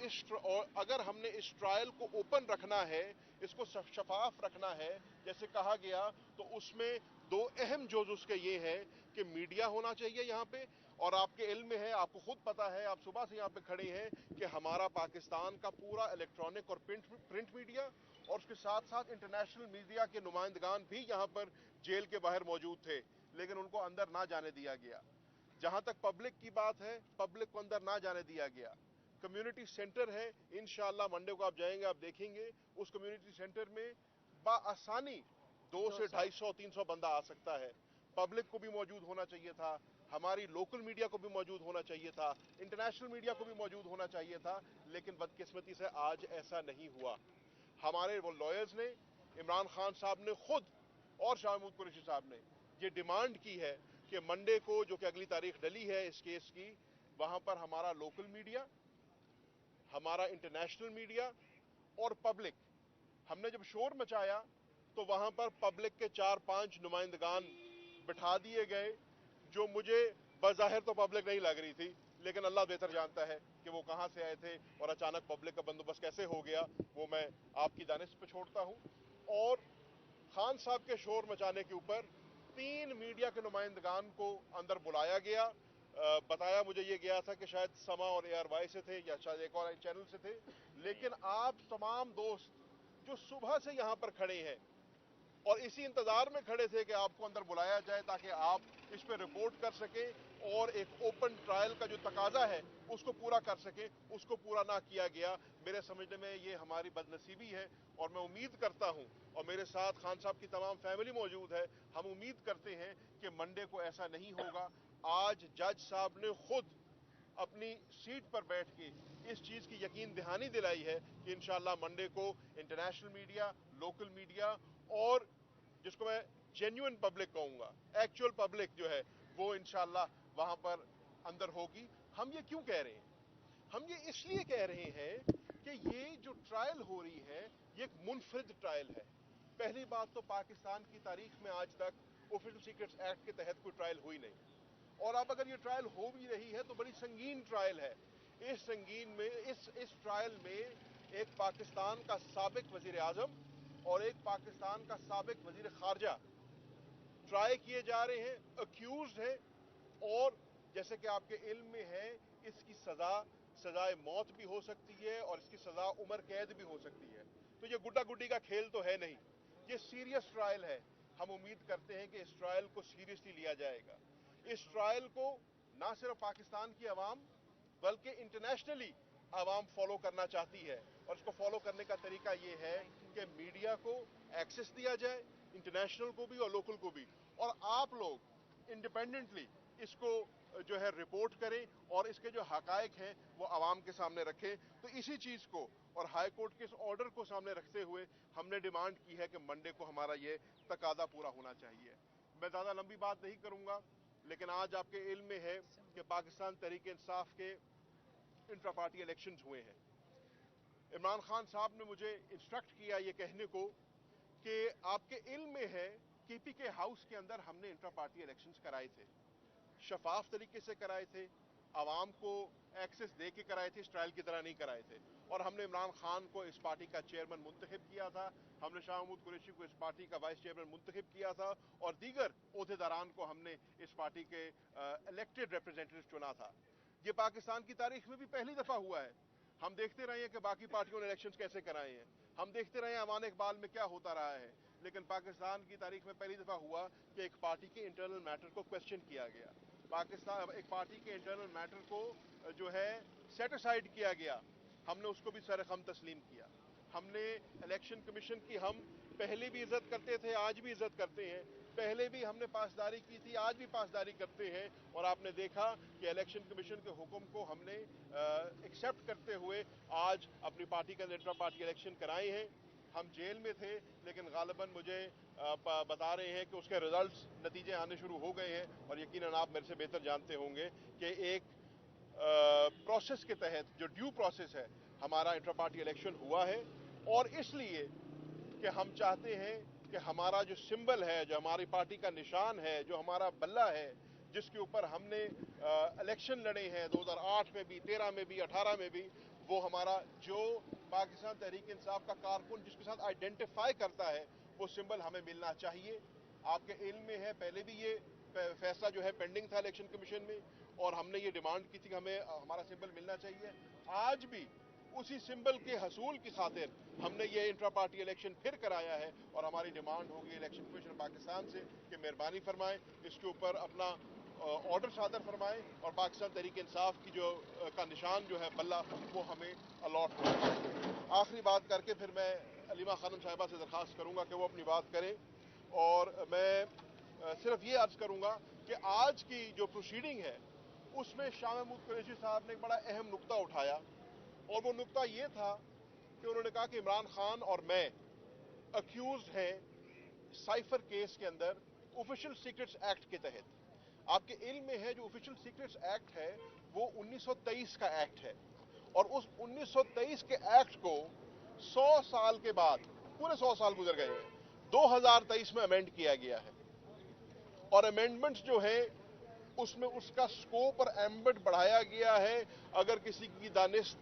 और अगर हमने इस ट्रायल को ओपन रखना है, इसको शफाफ रखना है जैसे कहा गया, तो उसमें दो अहम जोज उसके ये है कि मीडिया होना चाहिए यहाँ पे, और आपके इल्म में है, आपको खुद पता है, आप सुबह से यहाँ पे खड़े हैं कि हमारा पाकिस्तान का पूरा इलेक्ट्रॉनिक और प्रिंट मीडिया और उसके साथ साथ इंटरनेशनल मीडिया के नुमाइंदगान भी यहाँ पर जेल के बाहर मौजूद थे, लेकिन उनको अंदर ना जाने दिया गया। जहां तक पब्लिक की बात है, पब्लिक को अंदर ना जाने दिया गया। कम्युनिटी सेंटर है, इंशाअल्लाह मंडे को आप जाएंगे, आप देखेंगे उस कम्युनिटी सेंटर में बाआसानी 200 से 250 300 बंदा आ सकता है। पब्लिक को भी मौजूद होना चाहिए था, हमारी लोकल मीडिया को भी मौजूद होना चाहिए था, इंटरनेशनल मीडिया को भी मौजूद होना चाहिए था, लेकिन बदकिस्मती से आज ऐसा नहीं हुआ। हमारे वो लॉयर्स ने, इमरान खान साहब ने खुद और शाह महमूद कुरैशी साहब ने ये डिमांड की है कि मंडे को, जो कि अगली तारीख डली है इस केस की, वहां पर हमारा लोकल मीडिया, हमारा इंटरनेशनल मीडिया और पब्लिक, हमने जब शोर मचाया तो वहां पर पब्लिक के 4-5 नुमाइंदगान बिठा दिए गए, जो मुझे बज़ाहिर तो पब्लिक नहीं लग रही थी, लेकिन अल्लाह बेहतर जानता है कि वो कहां से आए थे और अचानक पब्लिक का बंदोबस्त कैसे हो गया, वो मैं आपकी दानिश पे छोड़ता हूं। और खान साहब के शोर मचाने के ऊपर 3 मीडिया के नुमाइंदगान को अंदर बुलाया गया। बताया मुझे ये गया था कि शायद समा और ARY से थे या शायद एक और चैनल से थे, लेकिन आप तमाम दोस्त जो सुबह से यहां पर खड़े हैं और इसी इंतजार में खड़े थे कि आपको अंदर बुलाया जाए ताकि आप इस पर रिपोर्ट कर सकें और एक ओपन ट्रायल का जो तकाजा है उसको पूरा कर सकें, उसको पूरा ना किया गया। मेरे समझने में ये हमारी बदनसीबी है और मैं उम्मीद करता हूं, और मेरे साथ खान साहब की तमाम फैमिली मौजूद है, हम उम्मीद करते हैं कि मंडे को ऐसा नहीं होगा। आज जज साहब ने खुद अपनी सीट पर बैठ के इस चीज की यकीन दहानी दिलाई है कि इंशाअल्लाह मंडे को इंटरनेशनल मीडिया, लोकल मीडिया और जिसको मैं जेन्युइन पब्लिक कहूंगा, एक्चुअल पब्लिक जो है, वो इंशाअल्लाह वहां पर अंदर होगी। हम ये क्यों कह रहे हैं? हम ये इसलिए कह रहे हैं कि ये जो ट्रायल हो रही है, ये एक मुनफरिद ट्रायल है। पहली बात तो पाकिस्तान की तारीख में आज तक ऑफिशियल सीक्रेट्स एक्ट के तहत कोई ट्रायल हुई नहीं, और अब अगर ये ट्रायल हो भी रही है तो बड़ी संगीन ट्रायल है। इस ट्रायल में एक पाकिस्तान का साबिक वजीर आजम और एक पाकिस्तान का साबिक वजीर खारजा ट्राई किए जा रहे हैं, अक्यूज्ड है, और जैसे कि आपके इल्म में है, इसकी सजाए मौत भी हो सकती है और इसकी सजा उम्र कैद भी हो सकती है। तो ये गुड्डा गुड्डी का खेल तो है नहीं, ये सीरियस ट्रायल है। हम उम्मीद करते हैं कि इस ट्रायल को सीरियसली लिया जाएगा। इस ट्रायल को ना सिर्फ पाकिस्तान की आवाम बल्कि इंटरनेशनली आवाम फॉलो करना चाहती है, और इसको फॉलो करने का तरीका ये है कि मीडिया को एक्सेस दिया जाए, इंटरनेशनल को भी और लोकल को भी, और आप लोग इंडिपेंडेंटली इसको जो है रिपोर्ट करें और इसके जो हकायक हैं वो आवाम के सामने रखें। तो इसी चीज को और हाई कोर्ट के इस ऑर्डर को सामने रखते हुए हमने डिमांड की है कि मंडे को हमारा ये तकादा पूरा होना चाहिए। मैं ज्यादा लंबी बात नहीं करूंगा, लेकिन आज आपके इल्म में है कि पाकिस्तान तहरीक इंसाफ के इंट्रा पार्टी इलेक्शंस हुए हैं। इमरान खान साहब ने मुझे इंस्ट्रक्ट किया ये कहने को कि आपके इल्म में है KPK हाउस के अंदर हमने इंट्रा पार्टी इलेक्शंस कराए थे, शफाफ तरीके से कराए थे, आवाम को एक्सेस दे के कराए थे, इस ट्रायल की तरह नहीं कराए थे, और हमने इमरान खान को इस पार्टी का चेयरमैन मुंतखब किया था, हमने शाह महमूद कुरैशी को इस पार्टी का वाइस चेयरमैन मुंतखब किया था, और दीगर ओहदेदारान को हमने इस पार्टी के इलेक्टेड रिप्रेजेंटेटिव चुना था। ये पाकिस्तान की तारीख में भी पहली दफा हुआ है। हम देखते रहे हैं कि बाकी पार्टियों ने इलेक्शंस कैसे कराए हैं, हम देखते रहे हैं अवान इकबाल में क्या होता रहा है, लेकिन पाकिस्तान की तारीख में पहली दफा हुआ कि एक पार्टी के इंटरनल मैटर को क्वेश्चन किया गया, पाकिस्तान एक पार्टी के इंटरनल मैटर को जो है सेट असाइड किया गया, हमने उसको भी सरखम तस्लीम किया। हमने इलेक्शन कमीशन की हम पहले भी इज्जत करते थे, आज भी इज्जत करते हैं, पहले भी हमने पासदारी की थी, आज भी पासदारी करते हैं, और आपने देखा कि इलेक्शन कमीशन के हुक्म को हमने एक्सेप्ट करते हुए आज अपनी पार्टी का इंट्रा पार्टी इलेक्शन कराए हैं। हम जेल में थे, लेकिन गालिबन मुझे बता रहे हैं कि उसके रिजल्ट्स, नतीजे आने शुरू हो गए हैं, और यकीनन आप मेरे से बेहतर जानते होंगे कि एक प्रोसेस के तहत जो ड्यू प्रोसेस है, हमारा इंट्रा पार्टी इलेक्शन हुआ है, और इसलिए कि हम चाहते हैं कि हमारा जो सिंबल है, जो हमारी पार्टी का निशान है, जो हमारा बल्ला है, जिसके ऊपर हमने इलेक्शन लड़े हैं 2008 में भी, 13 में भी, 18 में भी, वो हमारा जो पाकिस्तान तहरीक इंसाफ का कारकुन जिसके साथ आइडेंटिफाई करता है वो सिंबल हमें मिलना चाहिए। आपके इल्म में है, पहले भी ये फैसला जो है पेंडिंग था इलेक्शन कमीशन में, और हमने ये डिमांड की थी कि हमें हमारा सिंबल मिलना चाहिए। आज भी उसी सिंबल के हसूल की खातिर हमने ये इंट्रा पार्टी इलेक्शन फिर कराया है, और हमारी डिमांड होगी इलेक्शन कमीशन पाकिस्तान से कि मेहरबानी फरमाएं, इसके ऊपर अपना ऑर्डर सादर फरमाएं और पाकिस्तान तहरीक इंसाफ की जो का निशान जो है बल्ला वो हमें अलॉट हो। आखिरी बात करके फिर मैं अलीमा खानम साहिबा से दरख्वास्त करूंगा कि वो अपनी बात करें, और मैं सिर्फ ये अर्ज करूंगा कि आज की जो प्रोसीडिंग है उसमें शाह महमूद कुरैशी साहब ने एक बड़ा अहम नुक्ता उठाया, और वो नुक्ता ये था कि उन्होंने कहा कि इमरान खान और मैं अक्यूज हैं साइफर केस के अंदर ऑफिशियल सीक्रेट्स एक्ट के तहत। आपके इल्म में है जो ऑफिशियल सीक्रेट्स एक्ट है वो 1923 का एक्ट है, और उस 1923 के एक्ट को 100 साल के बाद, पूरे 100 साल गुजर गए हैं, 2023 में अमेंड किया गया है, और अमेंडमेंट्स जो है उसमें उसका स्कोप और एम्बिट बढ़ाया गया है। अगर किसी की दानिश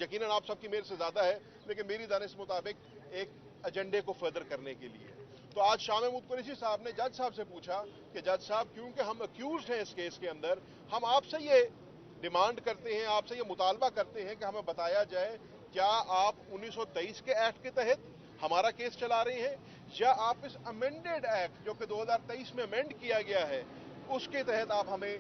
यकीनन आप सबकी मेरे से ज्यादा है, लेकिन मेरी दानिश मुताबिक एक एजेंडे को फर्दर करने के लिए। तो आज शाह महमूद कुरैशी साहब ने जज साहब से पूछा कि जज साहब क्योंकि हम अक्यूज्ड हैं इस केस के अंदर, हम आपसे ये डिमांड करते हैं, आपसे ये मुतालबा करते हैं कि हमें बताया जाए क्या आप 1923 के एक्ट के तहत हमारा केस चला रहे हैं, या आप इस अमेंडेड एक्ट जो कि 2023 में अमेंड किया गया है उसके तहत आप हमें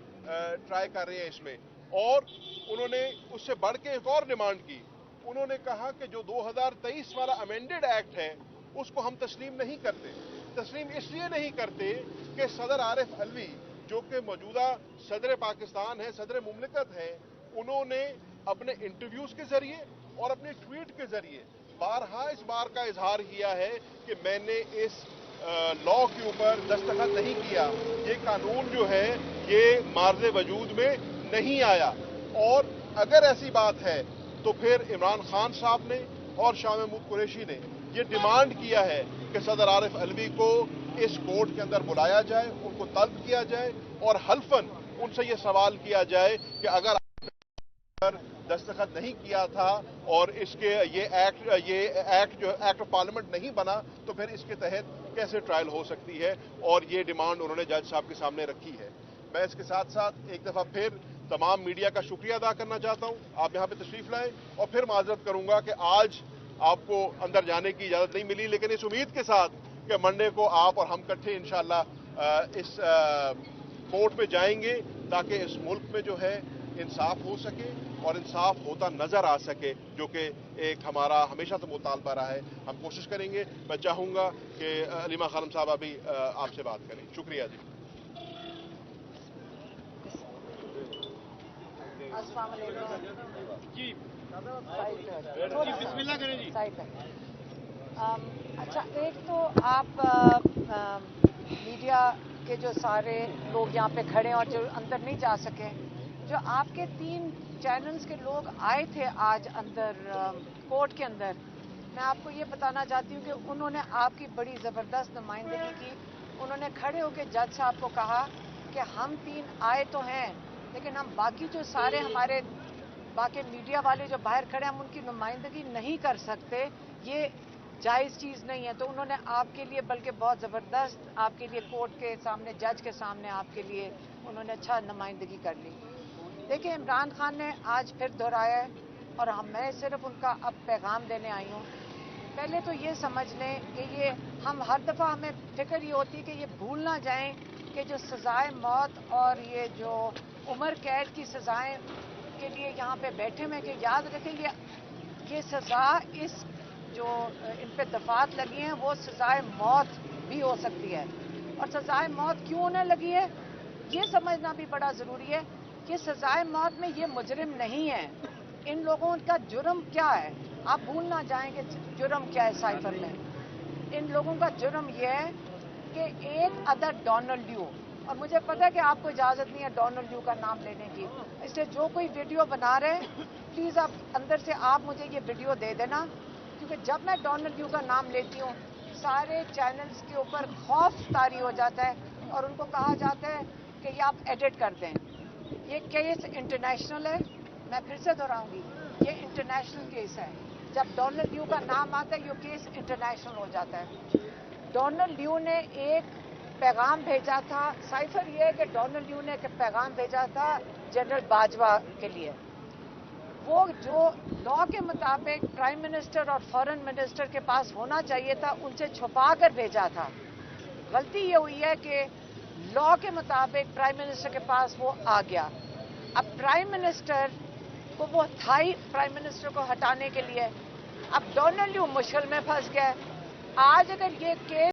ट्राई कर रहे हैं इसमें। और उन्होंने उससे बढ़ के एक और डिमांड की, उन्होंने कहा कि जो 2023 वाला अमेंडेड एक्ट है उसको हम तस्लीम नहीं करते। तस्लीम इसलिए नहीं करते कि सदर आरिफ अलवी जो कि मौजूदा सदर पाकिस्तान है, सदर मुमलिकत है, उन्होंने अपने इंटरव्यूज के जरिए और अपने ट्वीट के जरिए बारहा इस बार का इजहार किया है कि मैंने इस लॉ के ऊपर दस्तखत नहीं किया, ये कानून जो है ये मार्ज़े वजूद में नहीं आया। और अगर ऐसी बात है तो फिर इमरान खान साहब ने और शाह महमूद कुरैशी ने ये डिमांड किया है कि सदर आरिफ अलवी को इस कोर्ट के अंदर बुलाया जाए, उनको तलब किया जाए और हल्फन उनसे ये सवाल किया जाए कि अगर दस्तखत नहीं किया था और इसके ये एक्ट जो एक्ट ऑफ पार्लियामेंट नहीं बना तो फिर इसके तहत कैसे ट्रायल हो सकती है, और ये डिमांड उन्होंने जज साहब के सामने रखी है। मैं इसके साथ साथ एक दफा फिर तमाम मीडिया का शुक्रिया अदा करना चाहता हूं, आप यहां पे तशरीफ लाएं, और फिर माजरत करूंगा कि आज आपको अंदर जाने की इजाजत नहीं मिली, लेकिन इस उम्मीद के साथ कि मंडे को आप और हम इकट्ठे इंशाअल्लाह इस कोर्ट में जाएंगे ताकि इस मुल्क में जो है इंसाफ हो सके और इंसाफ होता नजर आ सके, जो कि एक हमारा हमेशा से मुतालबा रहा है। हम कोशिश करेंगे। मैं चाहूंगा कि अलीमा खानम साहब अभी आपसे बात करें। शुक्रिया जी। जी बिस्मिल्लाह करें जी। अच्छा, एक तो आप मीडिया के जो सारे लोग यहाँ पे खड़े और जो अंदर नहीं जा सके, जो आपके 3 चैनल्स के लोग आए थे आज अंदर कोर्ट के अंदर, मैं आपको ये बताना चाहती हूँ कि उन्होंने आपकी बड़ी ज़बरदस्त नुमाइंदगी की। उन्होंने खड़े होकर जज साहब को कहा कि हम 3 आए तो हैं, लेकिन हम बाकी जो सारे हमारे बाकी मीडिया वाले जो बाहर खड़े हैं हम उनकी नुमाइंदगी नहीं कर सकते, ये जायज़ चीज़ नहीं है। तो उन्होंने आपके लिए बल्कि बहुत ज़बरदस्त आपके लिए कोर्ट के सामने, जज के सामने आपके लिए उन्होंने अच्छा नुमाइंदगी कर ली। देखिए, इमरान खान ने आज फिर दोहराया है और मैं सिर्फ उनका अब पैगाम देने आई हूँ। पहले तो ये समझ लें कि ये हम हर दफ़ा हमें फिक्र ये होती है कि ये भूल ना जाएं कि जो सज़ाए मौत और ये जो उम्र कैद की सज़ाएं के लिए यहाँ पे बैठे हुए कि याद रखें ये सज़ा इस जो इन पे दफात लगी हैं वो सज़ाए मौत भी हो सकती है। और सज़ाए मौत क्यों होने लगी है ये समझना भी बड़ा ज़रूरी है कि सज़ाए मौत में ये मुजरिम नहीं है। इन लोगों का जुर्म क्या है, आप भूल ना जाएं कि जुर्म क्या है साइफर में। इन लोगों का जुर्म यह है कि एक अदर डोनाल्ड ड्यू, और मुझे पता है कि आपको इजाज़त नहीं है डोनाल्ड ड्यू का नाम लेने की, इसलिए जो कोई वीडियो बना रहे हैं प्लीज़ आप अंदर से आप मुझे ये वीडियो दे देना, क्योंकि जब मैं डोनाल्ड ड्यू का नाम लेती हूँ सारे चैनल्स के ऊपर खौफ तारी हो जाता है और उनको कहा जाता है कि ये आप एडिट कर दें। ये केस इंटरनेशनल है, मैं फिर से दोहराऊंगी, ये इंटरनेशनल केस है। जब डोनाल्ड ल्यू का नाम आता है ये केस इंटरनेशनल हो जाता है। डोनाल्ड ल्यू ने एक पैगाम भेजा था, साइफर ये है कि डोनाल्ड ल्यू ने एक पैगाम भेजा था जनरल बाजवा के लिए। वो जो लॉ के मुताबिक प्राइम मिनिस्टर और फॉरेन मिनिस्टर के पास होना चाहिए था, उनसे छुपा कर भेजा था। गलती ये हुई है कि लॉ के मुताबिक प्राइम मिनिस्टर के पास वो आ गया। अब प्राइम मिनिस्टर को वो था ही प्राइम मिनिस्टर को हटाने के लिए। अब डोनाल्ड ल्यू मुश्किल में फंस गया। आज अगर ये केस